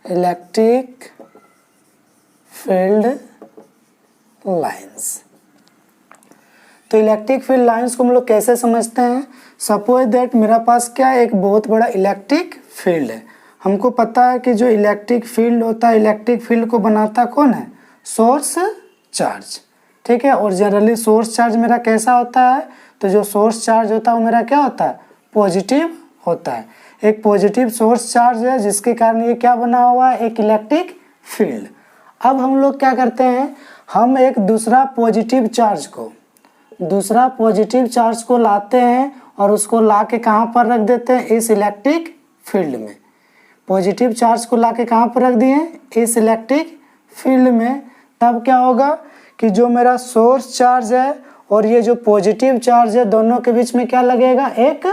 Electric field lines. तो electric field lines को हम लोग कैसे समझते हैं? सपोज दैट मेरा पास क्या है, एक बहुत बड़ा इलेक्ट्रिक फील्ड है। हमको पता है कि जो इलेक्ट्रिक फील्ड होता है, इलेक्ट्रिक फील्ड को बनाता कौन है? सोर्स चार्ज, ठीक है। और जनरली सोर्स चार्ज मेरा कैसा होता है? तो जो सोर्स चार्ज होता है वो मेरा क्या होता है? पॉजिटिव होता है। एक पॉजिटिव सोर्स चार्ज है जिसके कारण ये क्या बना हुआ है? एक इलेक्ट्रिक फील्ड। अब हम लोग क्या करते हैं, हम एक दूसरा पॉजिटिव चार्ज को लाते हैं और उसको ला के कहाँ पर रख देते हैं? इस इलेक्ट्रिक फील्ड में। पॉजिटिव चार्ज को ला के कहाँ पर रख दिए? इस इलेक्ट्रिक फील्ड में। तब क्या होगा कि जो मेरा सोर्स चार्ज है और ये जो पॉजिटिव चार्ज है, दोनों के बीच में क्या लगेगा? एक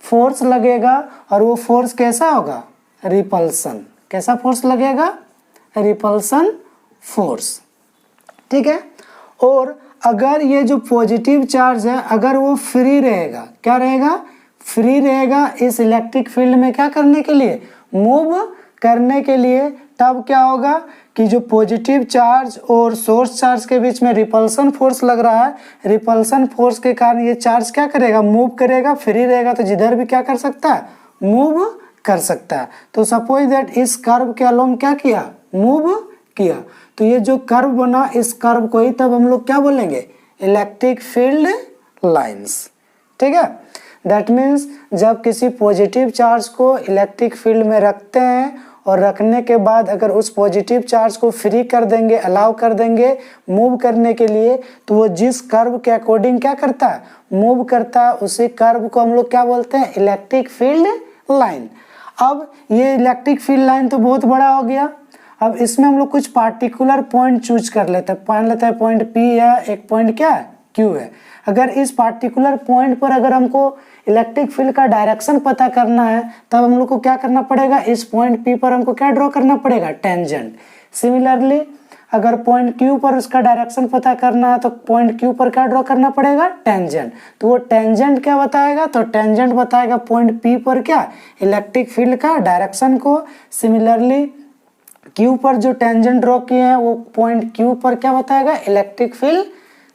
फोर्स लगेगा। और वो फोर्स कैसा होगा? रिपल्सन। कैसा फोर्स लगेगा? रिपल्सन फोर्स, ठीक है। और अगर ये जो पॉजिटिव चार्ज है, अगर वो फ्री रहेगा, क्या रहेगा? फ्री रहेगा इस इलेक्ट्रिक फील्ड में क्या करने के लिए? मूव करने के लिए। तब क्या होगा कि जो पॉजिटिव चार्ज और सोर्स चार्ज के बीच में रिपल्सन फोर्स लग रहा है, रिपल्सन फोर्स के कारण ये चार्ज क्या करेगा? मूव करेगा। फ्री रहेगा तो जिधर भी क्या कर सकता है? मूव कर सकता है। तो सपोज दैट इस कर्व के अलोंग क्या किया? मूव किया। तो ये जो कर्व बना, इस कर्व को ही तब हम लोग क्या बोलेंगे? इलेक्ट्रिक फील्ड लाइंस, ठीक है। दैट मीन्स जब किसी पॉजिटिव चार्ज को इलेक्ट्रिक फील्ड में रखते हैं और रखने के बाद अगर उस पॉजिटिव चार्ज को फ्री कर देंगे, अलाउ कर देंगे मूव करने के लिए, तो वो जिस कर्व के अकॉर्डिंग क्या करता है? मूव करता है। उसी कर्व को हम लोग क्या बोलते हैं? Electric field line. अब ये इलेक्ट्रिक फील्ड लाइन तो बहुत बड़ा हो गया। अब इसमें हम लोग कुछ पार्टिकुलर पॉइंट चूज कर लेते हैं। मान लेते हैं पॉइंट P है, एक पॉइंट क्या है? Q है। अगर इस पार्टिकुलर पॉइंट पर अगर हमको इलेक्ट्रिक फील्ड का डायरेक्शन पता करना है, तब हम लोग को क्या करना पड़ेगा? इस पॉइंट P पर हमको क्या ड्रॉ करना पड़ेगा? टेंजेंट। सिमिलरली अगर पॉइंट Q पर उसका डायरेक्शन पता करना है, तो पॉइंट Q पर क्या ड्रॉ करना पड़ेगा? टेंजेंट। तो वो टेंजेंट क्या बताएगा? तो टेंजेंट बताएगा पॉइंट P पर क्या? इलेक्ट्रिक फील्ड का डायरेक्शन को। सिमिलरली Q पर जो टेंजेंट ड्रॉ किए हैं, वो पॉइंट Q पर क्या बताएगा? इलेक्ट्रिक फील्ड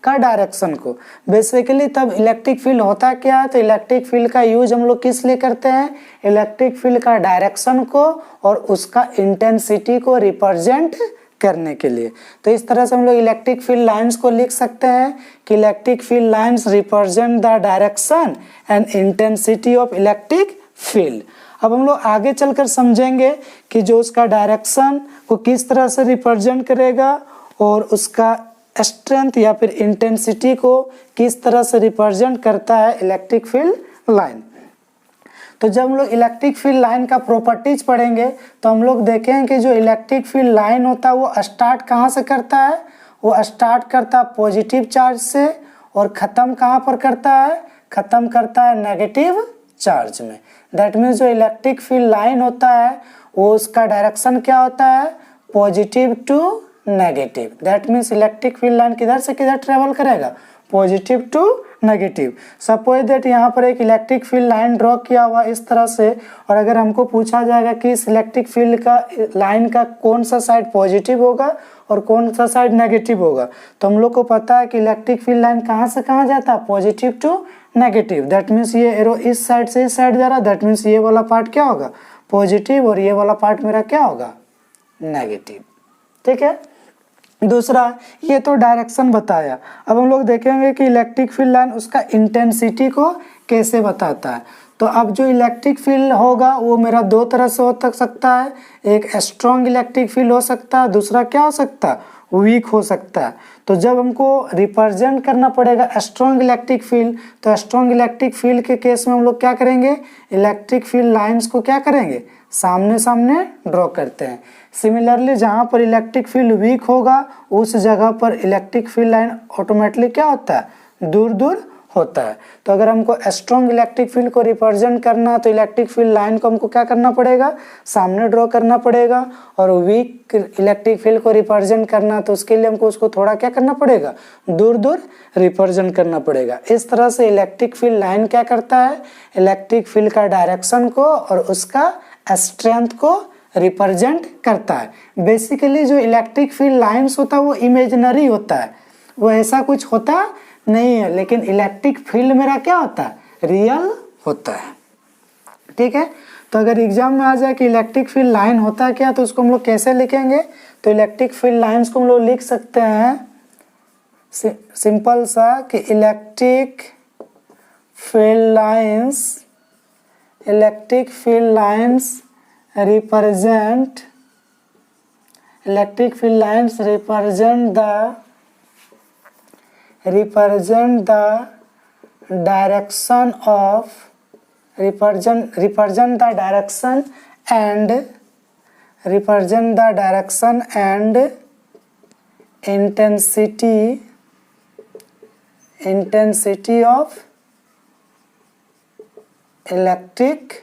का डायरेक्शन को। बेसिकली तब इलेक्ट्रिक फील्ड होता क्या है? तो इलेक्ट्रिक फील्ड का यूज हम लोग किस लिए करते हैं? इलेक्ट्रिक फील्ड का डायरेक्शन को और उसका इंटेंसिटी को रिप्रेजेंट करने के लिए। तो इस तरह से हम लोग इलेक्ट्रिक फील्ड लाइंस को लिख सकते हैं कि electric field lines represent the direction and intensity of electric field. अब हम लोग आगे चलकर समझेंगे कि जो उसका डायरेक्शन को किस तरह से रिप्रेजेंट करेगा और उसका स्ट्रेंथ या फिर इंटेंसिटी को किस तरह से रिप्रेजेंट करता है इलेक्ट्रिक फील्ड लाइन। तो जब हम लोग इलेक्ट्रिक फील्ड लाइन का प्रॉपर्टीज पढ़ेंगे, तो हम लोग देखेंगे कि जो इलेक्ट्रिक फील्ड लाइन होता है वो स्टार्ट कहाँ से करता है? वो स्टार्ट करता है पॉजिटिव चार्ज से और ख़त्म कहाँ पर करता है? ख़त्म करता है नेगेटिव चार्ज में। दैट मीन्स जो इलेक्ट्रिक फील्ड लाइन होता है वो उसका डायरेक्शन क्या होता है? Positive to negative. That means electric field line किधर से किधर ट्रेवल करेगा? Positive to negative. Suppose that यहाँ पर एक इलेक्ट्रिक फील्ड लाइन ड्रॉ किया हुआ इस तरह से, और अगर हमको पूछा जाएगा कि इस इलेक्ट्रिक फील्ड का लाइन का कौन सा साइड पॉजिटिव होगा और कौन सा साइड नेगेटिव होगा, तो हम लोग को पता है कि इलेक्ट्रिक फील्ड लाइन कहाँ से कहाँ जाता है? Positive to negative. That means ये एरो इस साइड से इस साइड जा रहा है। दैट मीन्स ये वाला पार्ट क्या होगा? पॉजिटिव, और ये वाला पार्ट मेरा क्या होगा? नेगेटिव, ठीक है। दूसरा, ये तो डायरेक्शन बताया। अब हम लोग देखेंगे कि इलेक्ट्रिक फील्ड लाइन उसका इंटेंसिटी को कैसे बताता है। तो अब जो इलेक्ट्रिक फील्ड होगा वो मेरा दो तरह से हो सकता है। एक स्ट्रॉन्ग इलेक्ट्रिक फील्ड हो सकता है, दूसरा क्या हो सकता है? वीक हो सकता है। तो जब हमको रिप्रेजेंट करना पड़ेगा स्ट्रॉन्ग इलेक्ट्रिक फील्ड, तो स्ट्रॉन्ग इलेक्ट्रिक फील्ड के केस में हम लोग क्या करेंगे? इलेक्ट्रिक फील्ड लाइंस को क्या करेंगे? सामने सामने ड्रॉ करते हैं। सिमिलरली जहाँ पर इलेक्ट्रिक फील्ड वीक होगा उस जगह पर इलेक्ट्रिक फील्ड लाइन ऑटोमेटिकली क्या होता है? दूर दूर होता है। तो अगर हमको स्ट्रॉन्ग इलेक्ट्रिक फील्ड को रिप्रेजेंट करना, तो इलेक्ट्रिक फील्ड लाइन को हमको क्या करना पड़ेगा? सामने ड्रॉ करना पड़ेगा। और वीक इलेक्ट्रिक फील्ड को रिप्रेजेंट करना, तो उसके लिए हमको उसको थोड़ा क्या करना पड़ेगा? दूर दूर रिप्रेजेंट करना पड़ेगा। इस तरह से इलेक्ट्रिक फील्ड लाइन क्या करता है? इलेक्ट्रिक फील्ड का डायरेक्शन को और उसका स्ट्रेंथ को रिप्रेजेंट करता है। बेसिकली जो इलेक्ट्रिक फील्ड लाइंस होता है वो इमेजिनरी होता है, वो ऐसा कुछ होता नहीं है, लेकिन इलेक्ट्रिक फील्ड मेरा क्या होता है, रियल होता है। ठीक है, तो अगर एग्जाम में आ जाए कि इलेक्ट्रिक फील्ड लाइन होता है क्या, तो उसको हम लोग कैसे लिखेंगे, तो इलेक्ट्रिक फील्ड लाइंस को हम लोग लिख सकते हैं सिंपल सा कि electric field lines represent the direction and intensity of electric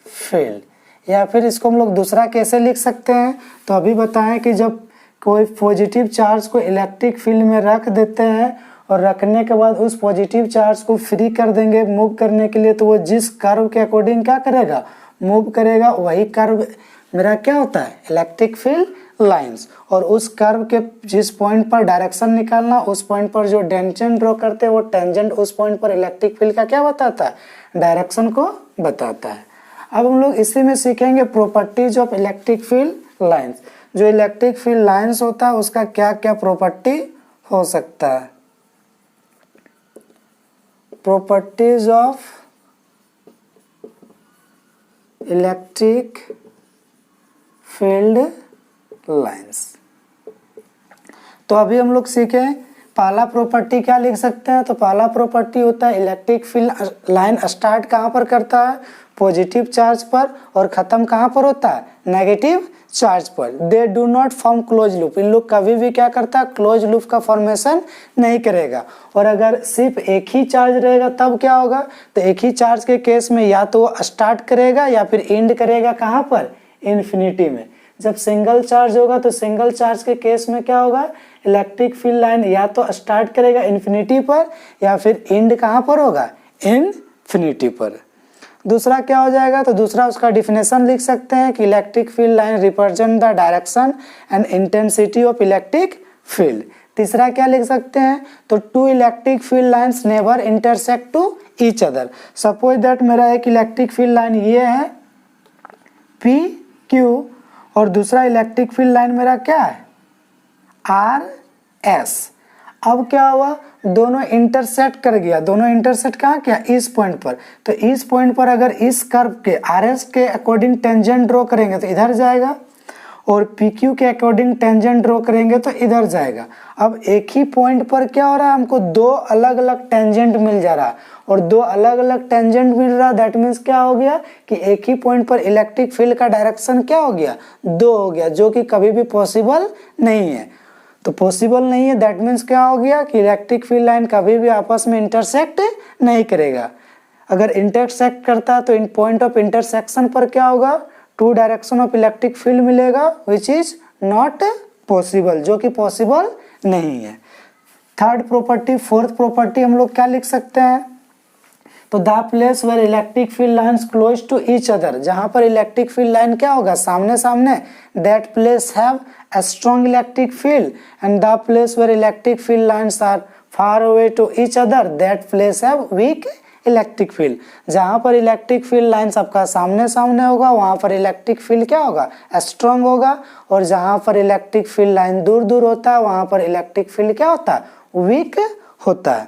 field. या फिर इसको हम लोग दूसरा कैसे लिख सकते हैं, तो अभी बताएं कि जब कोई पॉजिटिव चार्ज को इलेक्ट्रिक फील्ड में रख देते हैं और रखने के बाद उस पॉजिटिव चार्ज को फ्री कर देंगे मूव करने के लिए, तो वो जिस कर्व के अकॉर्डिंग क्या करेगा, मूव करेगा, वही कर्व मेरा क्या होता है, इलेक्ट्रिक फील्ड लाइंस। और उस कर्व के जिस पॉइंट पर डायरेक्शन निकालना, उस पॉइंट पर जो टेंजेंट ड्रॉ करते हैं वो टेंजेंट उस पॉइंट पर इलेक्ट्रिक फील्ड का क्या बताता है, डायरेक्शन को बताता है। अब हम लोग इसी में सीखेंगे properties of electric field lines. जो इलेक्ट्रिक फील्ड लाइंस होता है उसका क्या क्या प्रॉपर्टी हो सकता है। Properties of electric field lines, तो अभी हम लोग सीखे पहला प्रॉपर्टी क्या लिख सकते हैं, तो पहला प्रॉपर्टी होता है इलेक्ट्रिक फील्ड लाइन स्टार्ट कहाँ पर करता है, पॉजिटिव चार्ज पर, और ख़त्म कहाँ पर होता है, नेगेटिव चार्ज पर। They do not form close loop, इन लोग कभी भी क्या करता है, क्लोज लूप का फॉर्मेशन नहीं करेगा। और अगर सिर्फ एक ही चार्ज रहेगा तब क्या होगा, तो एक ही चार्ज के केस में या तो वो स्टार्ट करेगा या फिर एंड करेगा कहाँ पर, इन्फिनिटी में। जब सिंगल चार्ज होगा तो सिंगल चार्ज के केस में क्या होगा, इलेक्ट्रिक फील्ड लाइन या तो स्टार्ट करेगा इन्फिनिटी पर या फिर एंड कहाँ पर होगा, इन्फिनिटी पर। दूसरा क्या हो जाएगा, तो दूसरा उसका डिफिनेशन लिख सकते हैं कि electric field line represent the direction and intensity of electric field. तीसरा क्या लिख सकते हैं, तो two electric field lines never intersect to each other. Suppose that मेरा एक इलेक्ट्रिक फील्ड लाइन ये है पी क्यू और दूसरा इलेक्ट्रिक फील्ड लाइन मेरा क्या है, आर एस। अब क्या हुआ, दोनों इंटरसेक्ट कर गया, दोनों इंटरसेक्ट कहाँ किया, इस पॉइंट पर। तो इस पॉइंट पर अगर इस कर्व के आर एस के अकॉर्डिंग टेंजेंट ड्रॉ करेंगे तो इधर जाएगा, और पी क्यू के अकॉर्डिंग टेंजेंट ड्रॉ करेंगे तो इधर जाएगा। अब एक ही पॉइंट पर क्या हो रहा है, हमको दो अलग अलग टेंजेंट मिल जा रहा है, और दो अलग अलग टेंजेंट मिल रहा है, दैट मीन्स क्या हो गया कि एक ही पॉइंट पर इलेक्ट्रिक फील्ड का डायरेक्शन क्या हो गया, दो हो गया, जो कि कभी भी पॉसिबल नहीं है। तो पॉसिबल नहीं है, दैट मीन्स क्या हो गया कि इलेक्ट्रिक फील्ड लाइन कभी भी आपस में इंटरसेक्ट नहीं करेगा। अगर इंटरसेक्ट करता है तो इन पॉइंट ऑफ इंटरसेक्शन पर क्या होगा, two direction of electric field मिलेगा, विच इज नॉट पॉसिबल, जो कि पॉसिबल नहीं है। थर्ड प्रॉपर्टी, फोर्थ प्रॉपर्टी हम लोग क्या लिख सकते हैं, तो the place where electric field lines close to each other, जहां पर इलेक्ट्रिक फील्ड लाइन क्या होगा, सामने सामने, that place have a strong electric field, and the place where electric field lines are far away to each other, that place have weak electric field. जहां पर electric field line सबका सामने सामने होगा वहां पर इलेक्ट्रिक फील्ड क्या होगा, स्ट्रांग होगा, और जहां पर इलेक्ट्रिक फील्ड लाइन दूर दूर होता है वहां पर इलेक्ट्रिक फील्ड क्या होता है, वीक होता है।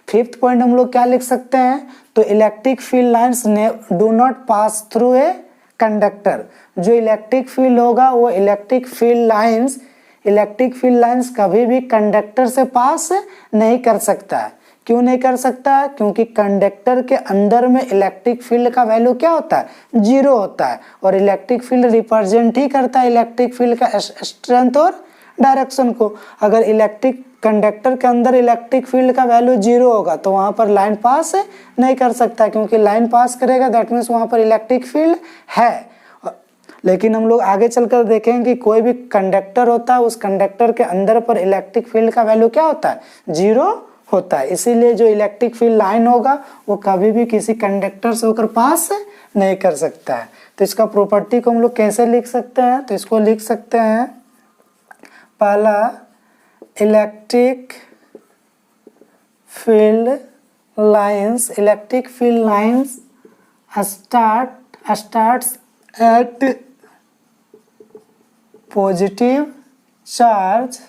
फिफ्थ पॉइंट हम लोग क्या लिख सकते हैं, तो electric field lines do not pass through a conductor. जो इलेक्ट्रिक फील्ड होगा वो इलेक्ट्रिक फील्ड लाइंस कभी भी कंडक्टर से पास नहीं कर सकता है। क्यों नहीं कर सकता है, क्योंकि कंडक्टर के अंदर में इलेक्ट्रिक फील्ड का वैल्यू क्या होता है, जीरो होता है, और इलेक्ट्रिक फील्ड रिप्रेजेंट ही करता है इलेक्ट्रिक फील्ड का स्ट्रेंथ और डायरेक्शन को। अगर इलेक्ट्रिक कंडक्टर के अंदर इलेक्ट्रिक फील्ड का वैल्यू जीरो होगा तो वहां पर लाइन पास नहीं कर सकता, क्योंकि लाइन पास करेगा दैट मीन्स वहां पर इलेक्ट्रिक फील्ड है। लेकिन हम लोग आगे चलकर देखेंगे कि कोई भी कंडक्टर होता है, उस कंडक्टर के अंदर पर इलेक्ट्रिक फील्ड का वैल्यू क्या होता है, जीरो होता है। इसीलिए जो इलेक्ट्रिक फील्ड लाइन होगा वो कभी भी किसी कंडक्टर से होकर पास नहीं कर सकता है। तो इसका प्रॉपर्टी को हम लोग कैसे लिख सकते हैं, तो इसको लिख सकते हैं, पहला electric field lines starts at positive charge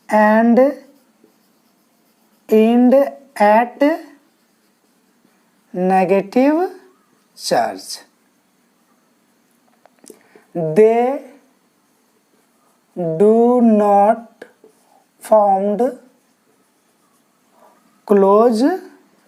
and end at negative charge. They do not formed close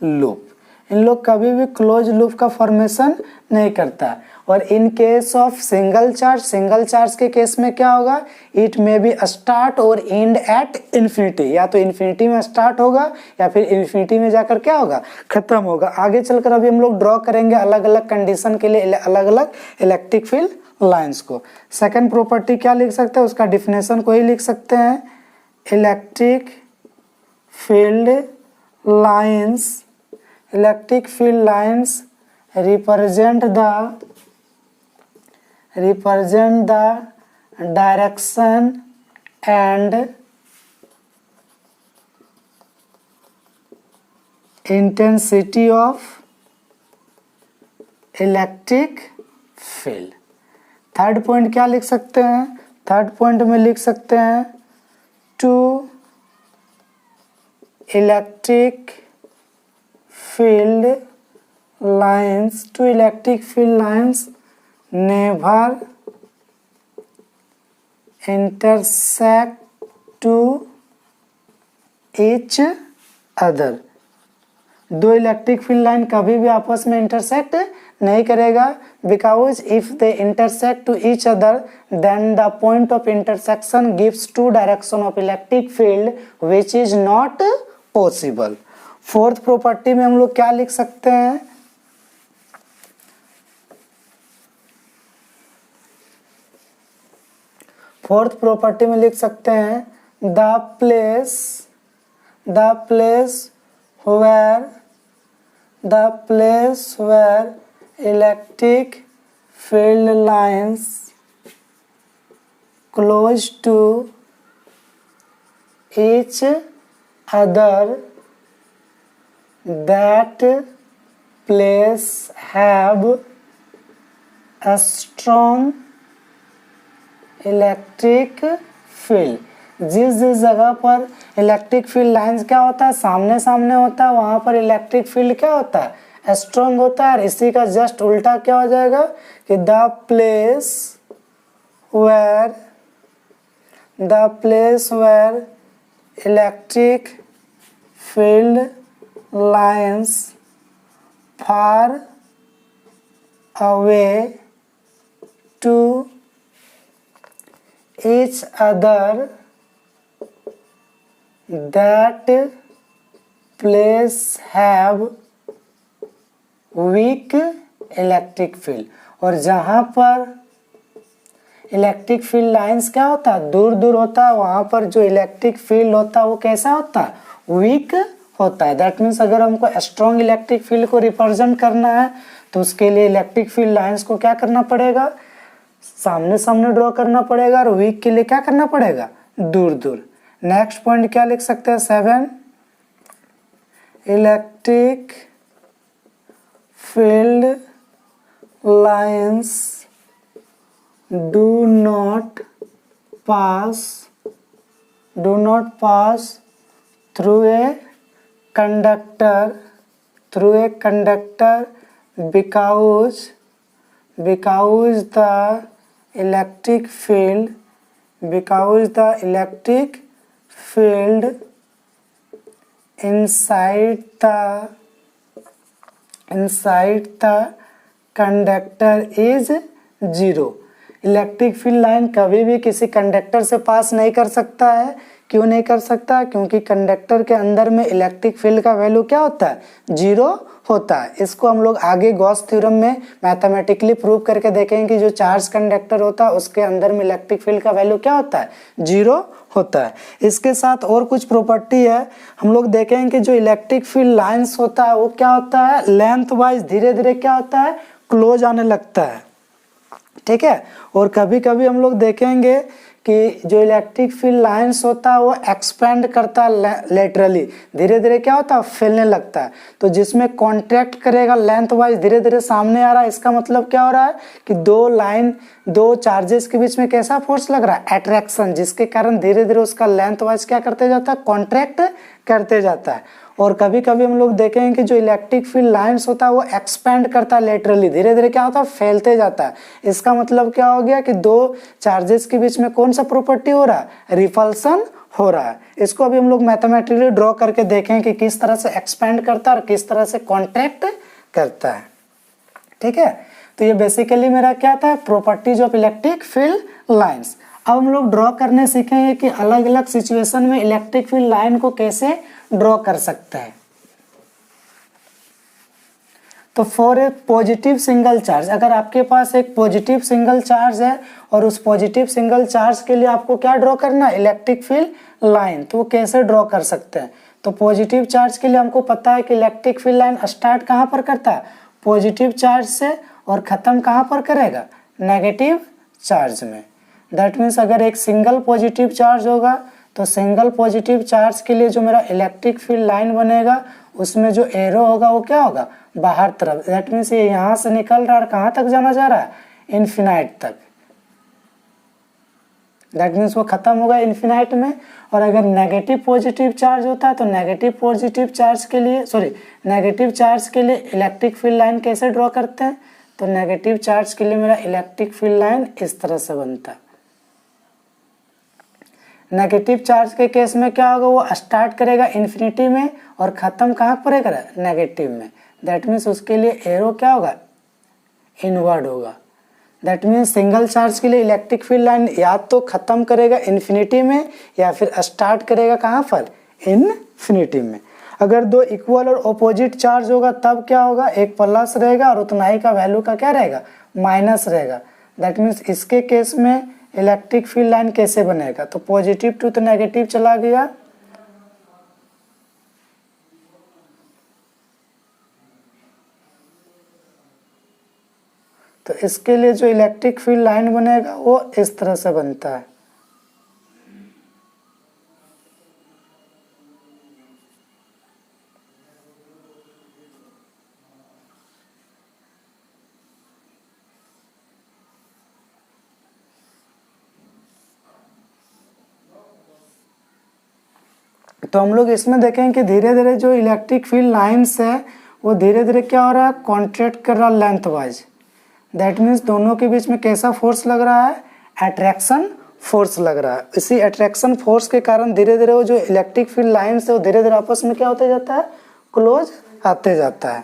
loop, इन लोग कभी भी क्लोज लूप का फॉर्मेशन नहीं करता। और in case of single charge के केस में क्या होगा, इट मे बी स्टार्ट और एंड एट इन्फिनिटी, या तो इन्फिनिटी में स्टार्ट होगा या फिर इन्फिनिटी में जाकर क्या होगा, खत्म होगा। आगे चलकर अभी हम लोग ड्रॉ करेंगे अलग अलग कंडीशन के लिए अलग अलग इलेक्ट्रिक फील्ड लाइंस को। सेकंड प्रॉपर्टी क्या लिख सकते हैं, उसका डिफिनेशन को ही लिख सकते हैं, electric field lines represent the direction and intensity of electric field. Third point क्या लिख सकते हैं, थर्ड पॉइंट में लिख सकते हैं, two electric field lines never intersect to each other। दो इलेक्ट्रिक फील्ड लाइन कभी भी आपस में इंटरसेक्ट नहीं करेगा, because if they intersect to each other then the point of intersection gives two direction of electric field which is not possible. Fourth property में हम लोग क्या लिख सकते हैं, फोर्थ प्रॉपर्टी में लिख सकते हैं, the place where electric field lines close to each other, that place have a strong electric field. जिस जगह पर इलेक्ट्रिक फील्ड लाइंस क्या होता है, सामने सामने होता है, वहाँ पर इलेक्ट्रिक फील्ड क्या होता है, स्ट्रॉन्ग होता है। और इसी का जस्ट उल्टा क्या हो जाएगा कि the place where electric field lines far away to each other, that place have weak electric field। और जहाँ पर इलेक्ट्रिक फील्ड लाइंस क्या होता है, दूर दूर होता है, वहाँ पर जो इलेक्ट्रिक फील्ड होता है वो कैसा होता है, वीक होता है। दैट मीन्स अगर हमको स्ट्रॉन्ग इलेक्ट्रिक फील्ड को रिप्रेजेंट करना है तो उसके लिए इलेक्ट्रिक फील्ड लाइंस को क्या करना पड़ेगा, सामने सामने ड्रॉ करना पड़ेगा, और वीक के लिए क्या करना पड़ेगा, दूर दूर। नेक्स्ट पॉइंट क्या लिख सकते हैं, 7 electric field lines do not pass through a conductor because the electric field inside the conductor is 0। Electric field line कभी भी किसी कंडक्टर से पास नहीं कर सकता है, क्यों नहीं कर सकता? क्योंकि कंडक्टर के अंदर में इलेक्ट्रिक फील्ड का वैल्यू क्या होता है? 0 होता है। इसको हम लोग आगे गॉस थ्योरम में मैथमेटिकली प्रूव करके देखेंगे कि जो चार्ज कंडक्टर होता है उसके अंदर में इलेक्ट्रिक फील्ड का वैल्यू क्या होता है? 0 होता है। इसके साथ और कुछ प्रॉपर्टी है, हम लोग देखेंगे कि जो इलेक्ट्रिक फील्ड लाइंस होता है वो क्या होता है? लेंथ वाइज धीरे धीरे क्या होता है? क्लोज आने लगता है, ठीक है। और कभी कभी हम लोग देखेंगे कि जो इलेक्ट्रिक फील्ड लाइंस होता है वो एक्सपेंड करता है लेटरली, धीरे धीरे क्या होता है? फैलने लगता है। तो जिसमें कॉन्ट्रैक्ट करेगा लेंथ वाइज धीरे धीरे सामने आ रहा है, इसका मतलब क्या हो रहा है कि दो चार्जेस के बीच में कैसा फोर्स लग रहा है? अट्रैक्शन, जिसके कारण धीरे धीरे उसका लेंथ वाइज क्या करते जाता है? कॉन्ट्रैक्ट करते जाता है। और कभी कभी हम लोग देखेंगे कि जो इलेक्ट्रिक फील्ड लाइंस होता है वो एक्सपेंड करता है लेटरली, धीरे धीरे क्या होता है? फैलते जाता है। इसका मतलब क्या हो गया कि दो चार्जेस के बीच में कौन सा प्रॉपर्टी हो रहा है? रिपल्सन हो रहा है। इसको अभी हम लोग मैथमेटिकली ड्रॉ करके देखें कि किस तरह से एक्सपेंड करता है और किस तरह से कॉन्ट्रैक्ट करता है, ठीक है। तो ये बेसिकली मेरा क्या था? Properties of electric field lines. अब हम लोग ड्रॉ करने सीखेंगे कि अलग अलग सिचुएशन में इलेक्ट्रिक फील्ड लाइन को कैसे ड्रॉ कर सकते हैं। तो for a positive single charge, अगर आपके पास एक पॉजिटिव सिंगल चार्ज है और उस पॉजिटिव सिंगल चार्ज के लिए आपको क्या ड्रॉ करना है? Electric field line. तो वो कैसे ड्रॉ कर सकते हैं? तो पॉजिटिव चार्ज के लिए हमको पता है कि इलेक्ट्रिक फील्ड लाइन स्टार्ट कहाँ पर करता है? पॉजिटिव चार्ज से, और ख़त्म कहाँ पर करेगा? नेगेटिव चार्ज में। दैट मीन्स अगर एक सिंगल पॉजिटिव चार्ज होगा तो सिंगल पॉजिटिव चार्ज के लिए जो मेरा इलेक्ट्रिक फील्ड लाइन बनेगा उसमें जो एरो होगा वो क्या होगा? बाहर तरफ। दैट मीन्स ये यहाँ से निकल रहा है और कहाँ तक जाना जा रहा है? इन्फिनाइट तक। दैट मीन्स वो खत्म होगा इन्फिनाइट में। और अगर नेगेटिव पॉजिटिव चार्ज होता है तो नेगेटिव चार्ज के लिए इलेक्ट्रिक फील्ड लाइन कैसे ड्रॉ करते हैं? तो नेगेटिव चार्ज के लिए मेरा इलेक्ट्रिक फील्ड लाइन इस तरह से बनता है। नेगेटिव चार्ज के केस में क्या होगा? वो स्टार्ट करेगा इन्फिनिटी में और ख़त्म कहाँ पर करेगा? नेगेटिव में। दैट मीन्स उसके लिए एरो क्या होगा? इनवर्ड होगा। दैट मीन्स सिंगल चार्ज के लिए इलेक्ट्रिक फील्ड लाइन या तो ख़त्म करेगा इन्फिनिटी में या फिर स्टार्ट करेगा कहाँ पर? इन्फिनिटी में। अगर दो इक्वल और ऑपोजिट चार्ज होगा तब क्या होगा? एक प्लस रहेगा और उतना ही का वैल्यू का क्या रहेगा? माइनस रहेगा। दैट मीन्स इसके केस में इलेक्ट्रिक फील्ड लाइन कैसे बनेगा? तो पॉजिटिव टू तो नेगेटिव चला गया, तो इसके लिए जो इलेक्ट्रिक फील्ड लाइन बनेगा वो इस तरह से बनता है। तो हम लोग इसमें देखें कि धीरे धीरे जो इलेक्ट्रिक फील्ड लाइंस है वो धीरे धीरे क्या हो रहा है? कॉन्ट्रैक्ट कर रहा है लेंथ वाइज। दैट मीन्स दोनों के बीच में कैसा फोर्स लग रहा है? अट्रैक्शन फोर्स लग रहा है। इसी अट्रैक्शन फोर्स के कारण धीरे धीरे वो जो इलेक्ट्रिक फील्ड लाइंस है वो धीरे धीरे आपस में क्या होते जाता है? क्लोज आते जाता है।